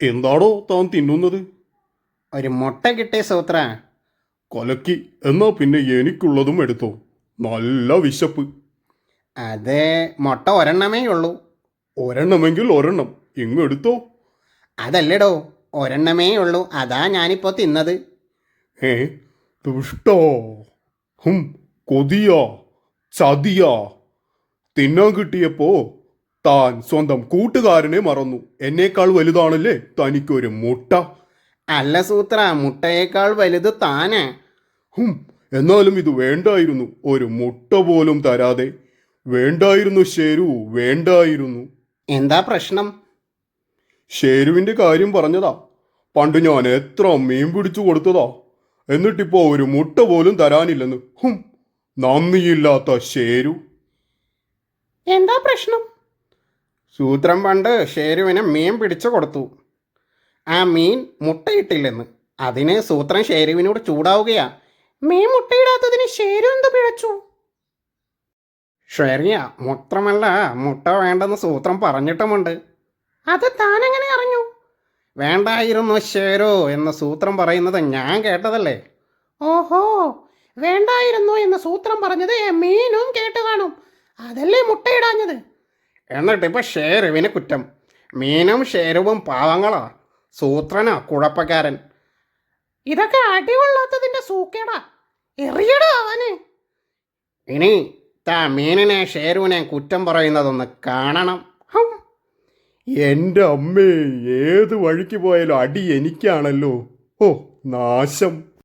എന്താണോ താൻ തിന്നുന്നത്? ഒരു മുട്ട കിട്ടിയ സൂത്ര. കൊലക്കി. എന്നാ പിന്നെ എനിക്കുള്ളതും എടുത്തോ. നല്ല വിശപ്പ്. അത് മുട്ട ഒരെണ്ണമേ ഉള്ളൂ. ഒരെണ്ണമെങ്കിൽ ഒരെണ്ണം ഇങ്ങ് എടുത്തോ. അതല്ലടോ, ഒരെണ്ണമേ ഉള്ളൂ, അതാ ഞാനിപ്പോൾ തിന്നത്. ഏ ദുഷ്ടോ. ഹും. കൊതിയാ, ചതിയാ. തിന്നാൻ കിട്ടിയപ്പോ താൻ സ്വന്തം കൂട്ടുകാരനെ മറന്നു. എന്നേക്കാൾ വലുതാണല്ലേ തനിക്കൊരു മുട്ട. അല്ല സൂത്ര, മുട്ടയേക്കാൾ വലുത് താനാ. ഹും. എന്നാലും ഇത് വേണ്ടായിരുന്നു. ഒരു മുട്ട പോലും തരാതെ. വേണ്ടായിരുന്നു ശരു, വേണ്ടായിരുന്നു. എന്താ പ്രശ്നം? ഷേരുവിന്റെ കാര്യം പറഞ്ഞതാ. പണ്ട് ഞാൻ എത്ര മീൻ പിടിച്ചു കൊടുത്തതാ. എന്നിട്ടിപ്പോ ഒരു മുട്ട പോലും തരാനില്ലെന്ന്. ഹും. നന്ദിയില്ലാത്ത ഷേരു. എന്താ പ്രശ്നം? സൂത്രം പണ്ട് ഷേരുവിനെ മീൻ പിടിച്ചു കൊടുത്തു. ആ മീൻ മുട്ടയിട്ടില്ലെന്ന്. അതിന് സൂത്രൻ ഷേരുവിനോട് ചൂടാവുകയാ. മീൻ മുട്ടയിടാത്തതിന് ഷേരു എന്ത് പിഴച്ചു? ശരിയാ, മൂത്രമല്ല മുട്ട വേണ്ടെന്ന് സൂത്രം പറഞ്ഞിട്ടുമുണ്ട്. അത് താനെങ്ങനെ അറിഞ്ഞു? വേണ്ടായിരുന്നു ഷേരു എന്ന് സൂത്രം പറയുന്നത് ഞാൻ കേട്ടതല്ലേ. ഓഹോ, വേണ്ടായിരുന്നു എന്ന് സൂത്രം പറഞ്ഞത് മീനും കേട്ട് കാണും. അതല്ലേ മുട്ടയിടാഞ്ഞത്. എന്നിട്ടിപ്പോൾ ഷേരുവിന് കുറ്റം. മീനും ഷേരുവും പാവങ്ങളാ, സൂത്രനാ കുഴപ്പക്കാരൻ. ഇതൊക്കെ അടികൊള്ളാത്തതിൻ്റെ സൂക്കേടാ. എറിയടാ അവന്. ഇനി താ മീനിനെ ഷേരുവിനെ കുറ്റം പറയുന്നതൊന്ന് കാണണം. ഹും. എന്റെ അമ്മേ, ഏത് വഴിക്ക് പോയാലും അടി എനിക്കാണല്ലോ. ഓ, നാശം.